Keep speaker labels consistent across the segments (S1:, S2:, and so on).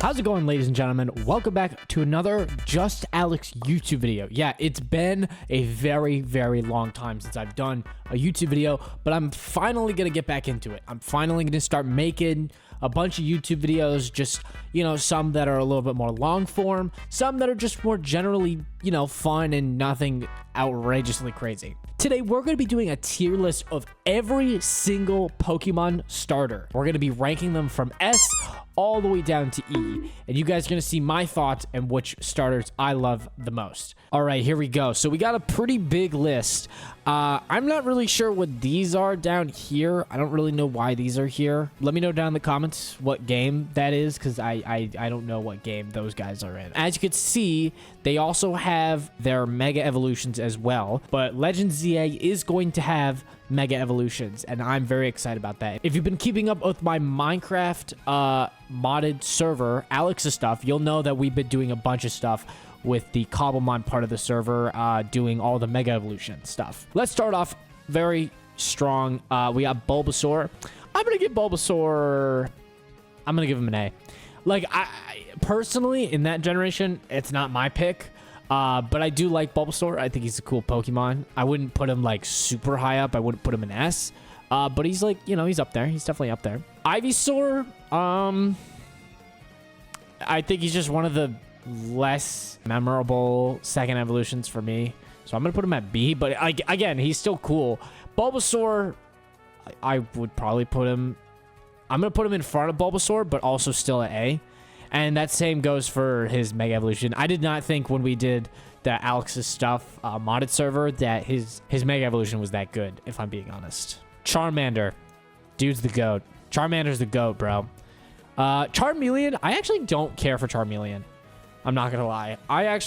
S1: How's it going, ladies and gentlemen? Welcome back to another Just Alex YouTube video. Yeah, it's been a very, very long time since I've done a YouTube video, but I'm finally going to get back into it. I'm finally going to start making a bunch of YouTube videos, just, some that are a little bit more long form, some that are just more generally, fun and nothing outrageously crazy. Today, we're going to be doing a tier list of every single Pokemon starter. We're going to be ranking them from S all the way down to E, and you guys are going to see my thoughts and which starters I love the most. All right, here we go. So we got a pretty big list. I'm not really sure what these are down here. I don't really know why these are here. Let me know down in the comments what game that is, because I don't know what game those guys are in. As you can see, they also have their Mega Evolutions as well, but Legend ZA is going to have Mega Evolutions, and I'm very excited about that. If you've been keeping up with my Minecraft modded server, Alex's stuff, you'll know that we've been doing a bunch of stuff with the Cobblemon part of the server, doing all the Mega Evolution stuff. Let's start off very strong. We got Bulbasaur. I'm gonna give Bulbasaur, I'm gonna give him an A. Like, I personally, in that generation, it's not my pick. But I do like Bulbasaur. I think he's a cool Pokemon. I wouldn't put him like super high up. I wouldn't put him in S. But he's like, he's up there. He's definitely up there. Ivysaur, I think he's just one of the less memorable second evolutions for me. So I'm going to put him at B, but again, he's still cool. Bulbasaur, I would probably put him, I'm going to put him in front of Bulbasaur, but also still at A. And that same goes for his Mega Evolution. I did not think when we did the Alex's stuff modded server that his Mega Evolution was that good, if I'm being honest. Charmander. Dude's the GOAT. Charmander's the GOAT, bro. Charmeleon. I actually don't care for Charmeleon. I'm not going to lie. I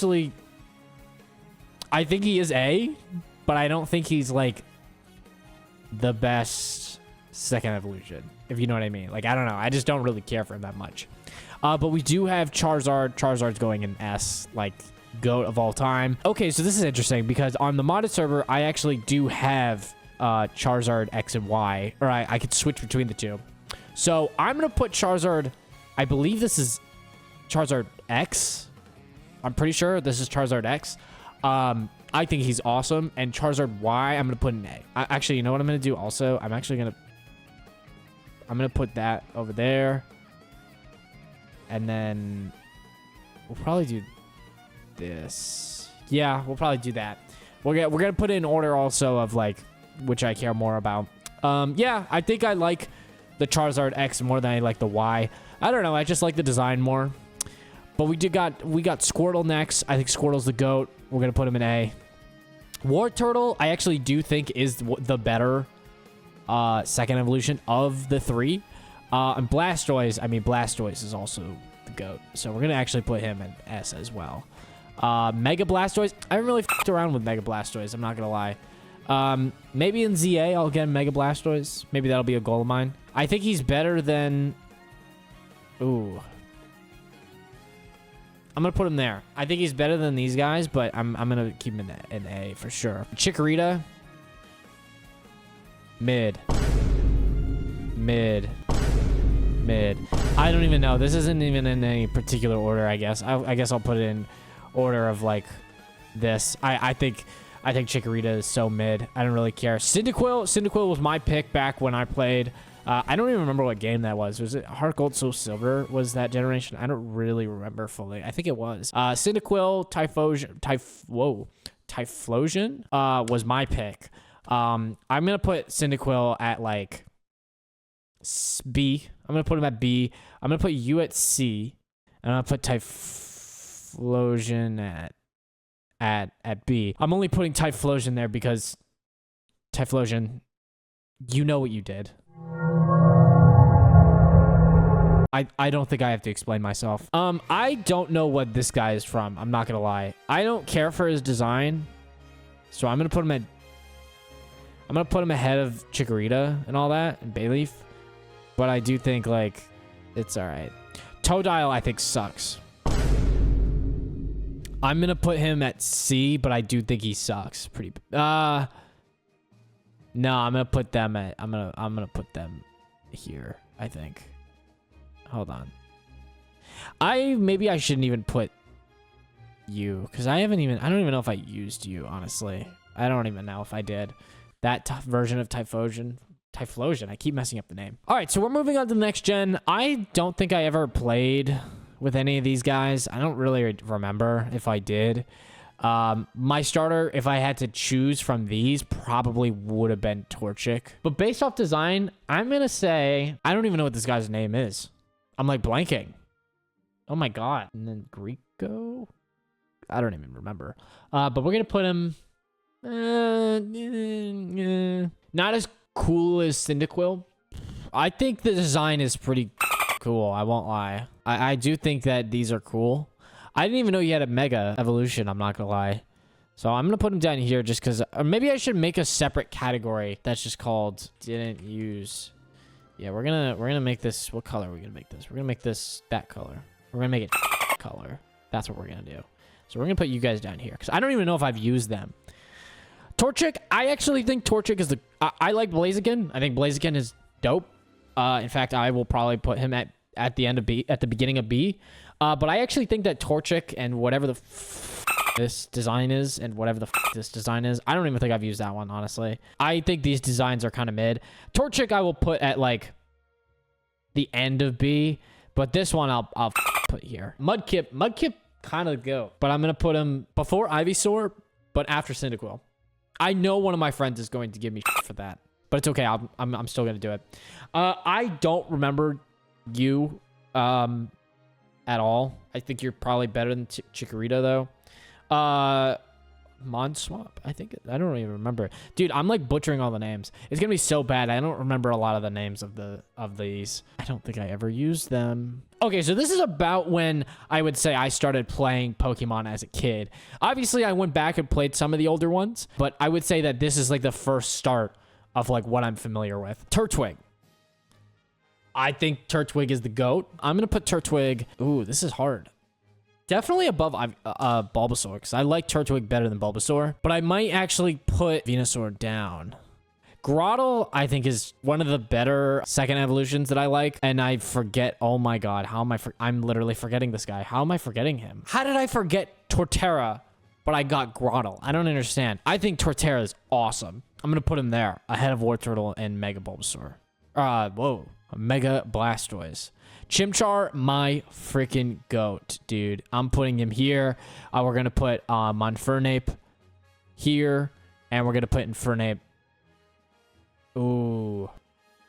S1: think he is A, but I don't think he's like the best second evolution, if you know what I mean. Like, I don't know. I just don't really care for him that much. But we do have Charizard. Charizard's going in S, like GOAT of all time. Okay, so this is interesting because on the modded server, I actually do have Charizard X and Y, or I could switch between the two. So I'm going to put Charizard, I believe this is Charizard X. I'm pretty sure this is Charizard X. I think he's awesome. And Charizard Y, I'm going to put an A. Actually, you know what I'm going to do also? I'm going to put that over there. And then we'll probably do this. Yeah, we'll probably do that. We're gonna put it in order also of like which I care more about. Yeah, I think I like the Charizard X more than I like the Y. I don't know. I just like the design more. But we got Squirtle next. I think Squirtle's the GOAT. We're gonna put him in A. War Turtle, I actually do think is the better second evolution of the three. And Blastoise, Blastoise is also the GOAT. So we're going to actually put him in S as well. Mega Blastoise, I haven't really f***ed around with Mega Blastoise, I'm not going to lie. Maybe in ZA, I'll get Mega Blastoise. Maybe that'll be a goal of mine. I think he's better than... Ooh. I'm going to put him there. I think he's better than these guys, but I'm going to keep him in A for sure. Chikorita. Mid. I don't even know. This isn't even in any particular order, I guess. I guess I'll put it in order of like this. I think Chikorita is so mid. I don't really care. Cyndaquil was my pick back when I played. I don't even remember what game that was. Was it Heart Gold Soul Silver? Was that generation? I don't really remember fully. I think it was. Cyndaquil, Typhlosion was my pick. I'm gonna put Cyndaquil at like B. I'm gonna put him at B. I'm gonna put you at C, and I'm gonna put Typhlosion at B. I'm only putting Typhlosion there because Typhlosion, you know what you did. I don't think I have to explain myself. I don't know what this guy is from. I'm not gonna lie. I don't care for his design, so I'm gonna put him ahead of Chikorita and all that and Bayleaf. But I do think, like, it's all right. Totodile, I think, sucks. I'm going to put him at C, but I do think he sucks. No, I'm going to put them at... I'm gonna put them here, I think. Hold on. Maybe I shouldn't even put you, because I don't even know if I used you, honestly. I don't even know if I did. That version of Typhlosion. I keep messing up the name. All right, so we're moving on to the next gen. I don't think I ever played with any of these guys. I don't really remember if I did. My starter, if I had to choose from these, probably would have been Torchic. But based off design, I'm going to say, I don't even know what this guy's name is. I'm like blanking. Oh my God. And then Greco? I don't even remember. But we're going to put him... not as cool as Cyndaquil. I think the design is pretty cool. I won't lie. I do think that these are cool. I didn't even know you had a Mega Evolution. I'm not going to lie. So I'm going to put him down here just because... Or maybe I should make a separate category that's just called didn't use... Yeah, we're gonna make this... What color are we going to make this? We're going to make this that color. We're going to make it color. That's what we're going to do. So we're going to put you guys down here because I don't even know if I've used them. Torchic, I actually think Torchic is the... I like Blaziken. I think Blaziken is dope. In fact, I will probably put him at the end of B, at the beginning of B. But I actually think that Torchic and whatever the this design is and whatever the this design is, I don't even think I've used that one, honestly. I think these designs are kind of mid. Torchic I will put at like the end of B, but this one I'll put here. Mudkip kind of go, but I'm gonna put him before Ivysaur, but after Cyndaquil. I know one of my friends is going to give me for that, but it's okay. I'm still gonna do it. I don't remember you at all. I think you're probably better than Chikorita though. Monswamp, I don't even remember. Dude, I'm like butchering all the names. It's gonna be so bad. I don't remember a lot of the names of these. I don't think I ever used them. Okay, so this is about when I would say I started playing Pokemon as a kid. Obviously, I went back and played some of the older ones, but I would say that this is like the first start of like what I'm familiar with. Turtwig. I think Turtwig is the GOAT. I'm gonna put Turtwig. Ooh, this is hard. Definitely above Bulbasaur, because I like Turtwig better than Bulbasaur. But I might actually put Venusaur down. Grottle, I think, is one of the better second evolutions that I like. And I forget, oh my God, how am I'm literally forgetting this guy. How am I forgetting him? How did I forget Torterra, but I got Grottle? I don't understand. I think Torterra is awesome. I'm going to put him there, ahead of Wartortle and Mega Bulbasaur. Mega Blastoise. Chimchar, my freaking GOAT, dude. I'm putting him here. We're going to put Monfernape here. And we're going to put Infernape. Ooh.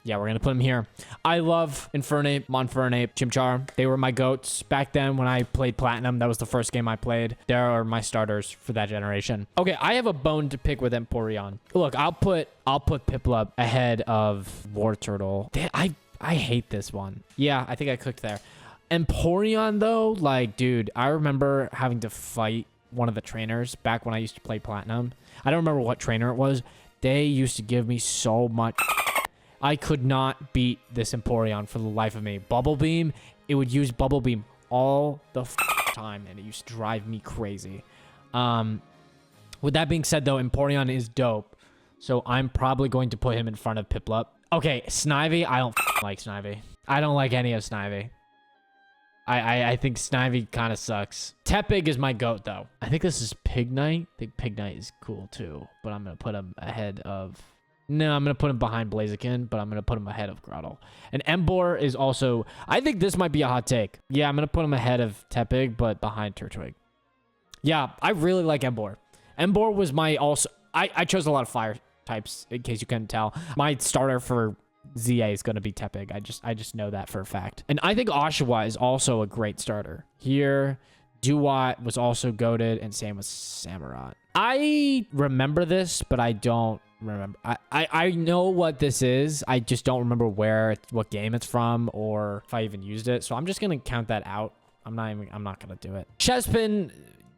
S1: Yeah, we're going to put him here. I love Infernape, Monfernape, Chimchar. They were my GOATs back then when I played Platinum. That was the first game I played. There are my starters for that generation. Okay, I have a bone to pick with Empoleon. Look, I'll put Piplup ahead of Wartortle. I hate this one. Yeah, I think I cooked there. Empoleon, though, like, dude, I remember having to fight one of the trainers back when I used to play Platinum. I don't remember what trainer it was. They used to give me so much. I could not beat this Empoleon for the life of me. Bubble Beam, it would use Bubble Beam all the time, and it used to drive me crazy. With that being said, though, Empoleon is dope, so I'm probably going to put him in front of Piplup. Okay, Snivy, I don't like Snivy. I don't like any of Snivy. I think Snivy kind of sucks. Tepig is my GOAT, though. I think this is Pignite. I think Pignite is cool, too. But I'm going to put him ahead of... No, I'm going to put him behind Blaziken, but I'm going to put him ahead of Grottle. And Emboar is also... I think this might be a hot take. Yeah, I'm going to put him ahead of Tepig, but behind Turtwig. Yeah, I really like Emboar. Emboar was my also... I chose a lot of fire types, in case you couldn't tell. My starter for ZA is going to be Tepig. I just know that for a fact. And I think Oshawa is also a great starter. Here, Duat was also goated, and same with Samurott. I remember this, but I don't remember. I know what this is. I just don't remember what game it's from, or if I even used it. So I'm just going to count that out. I'm not going to do it. Chespin,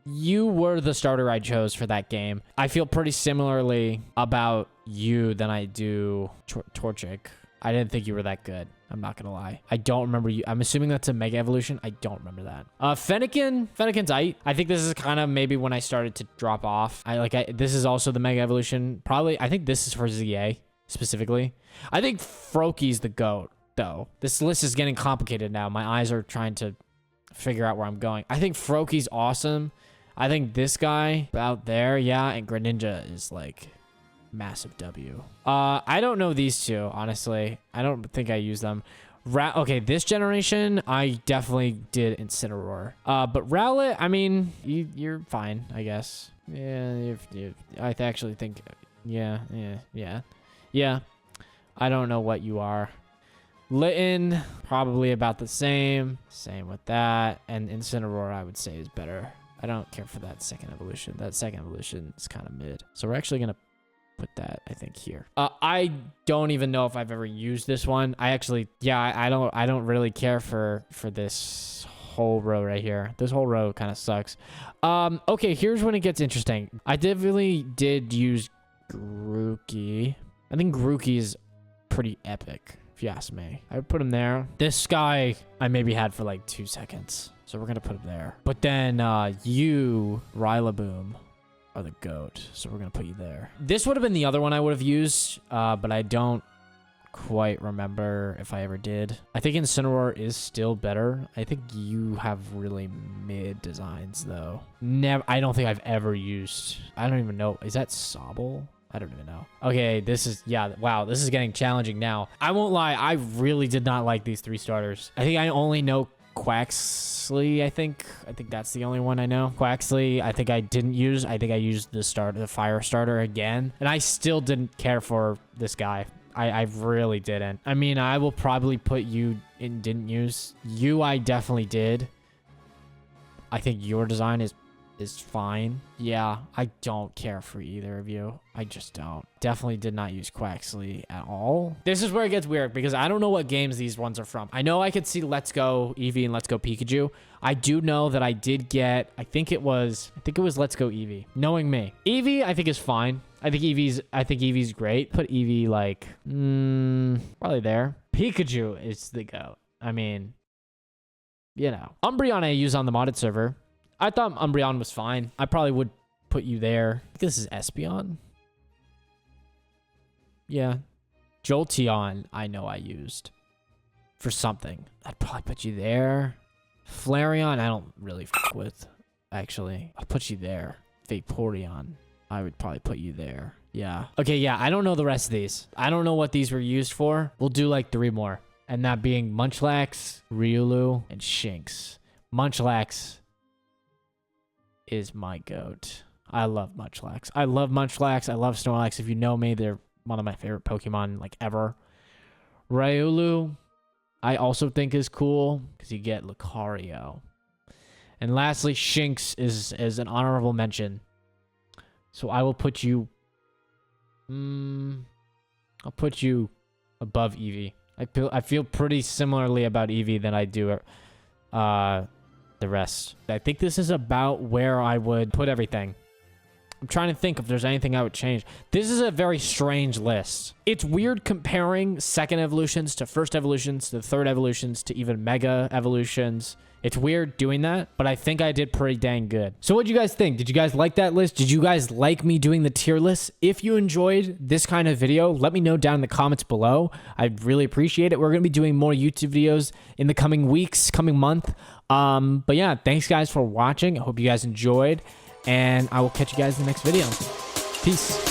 S1: you were the starter I chose for that game. I feel pretty similarly about you than I do Torchic. I didn't think you were that good. I'm not gonna lie. I don't remember you. I'm assuming that's a Mega Evolution. I don't remember that. Fennekin's I think this is kind of maybe when I started to drop off. This is also the Mega Evolution. Probably, I think this is for ZA specifically. I think Froakie's the GOAT, though. This list is getting complicated now. My eyes are trying to figure out where I'm going. I think Froakie's awesome. I think this guy out there, yeah, and Greninja is like massive W. I don't know these two, honestly. I don't think I use them. Okay, this generation, I definitely did Incineroar. But Rowlet, I mean, you're fine, I guess. Yeah, I actually think, yeah. I don't know what you are. Litten, probably about the same. Same with that. And Incineroar, I would say, is better. I don't care for that second evolution. That second evolution is kind of mid. So we're actually going to put that, I think, here. I don't even know if I've ever used this one. I actually, yeah, I don't really care for this whole row right here. This whole row kind of sucks. Okay, here's when it gets interesting. I really did use Grookey. I think Grookey is pretty epic, if you ask me. I would put him there. This guy I maybe had for like 2 seconds. So we're going to put him there. But then you, Rillaboom, are the GOAT. So we're going to put you there. This would have been the other one I would have used, but I don't quite remember if I ever did. I think Incineroar is still better. I think you have really mid designs, though. I don't think I've ever used... I don't even know. Is that Sobble? I don't even know. Okay, this is... Yeah, wow. This is getting challenging now. I won't lie. I really did not like these 3 starters. I think I only know Quaxley, I think that's the only one I know. Quaxley, I think I didn't use. I think I used the fire starter again. And I still didn't care for this guy. I really didn't. I mean, I will probably put you in didn't use. You, I definitely did. I think your design is fine. Yeah, I don't care for either of you. I just don't. Definitely did not use Quaxley at all. This is where it gets weird because I don't know what games these ones are from. I know I could see Let's Go Eevee and Let's Go Pikachu. I do know that I did get, I think it was Let's Go Eevee. Knowing me. Eevee, I think is fine. I think Eevee's great. Put Eevee like, probably there. Pikachu is the GOAT. I mean, you know. Umbreon I use on the modded server. I thought Umbreon was fine. I probably would put you there. I think this is Espeon. Yeah. Jolteon, I know I used for something. I'd probably put you there. Flareon, I don't really fuck with, actually. I'll put you there. Vaporeon, I would probably put you there. Yeah. Okay, yeah, I don't know the rest of these. I don't know what these were used for. We'll do like 3 more. And that being Munchlax, Riolu, and Shinx. Munchlax is my GOAT. I love Munchlax. I love Snorlax. If you know me, they're one of my favorite Pokemon like ever. Riolu, I also think is cool because you get Lucario. And lastly, Shinx is an honorable mention. So I will put you... I'll put you above Eevee. I feel pretty similarly about Eevee than I do the rest. I think this is about where I would put everything. I'm trying to think if there's anything I would change. This is a very strange list. It's weird comparing second evolutions to first evolutions to third evolutions to even mega evolutions. It's weird doing that, but I think I did pretty dang good. So what do you guys think? Did you guys like that list? Did you guys like me doing the tier list? If you enjoyed this kind of video, let me know down in the comments below. I'd really appreciate it. We're going to be doing more YouTube videos in the coming weeks, coming month. But yeah, thanks guys for watching. I hope you guys enjoyed, and I will catch you guys in the next video. Peace.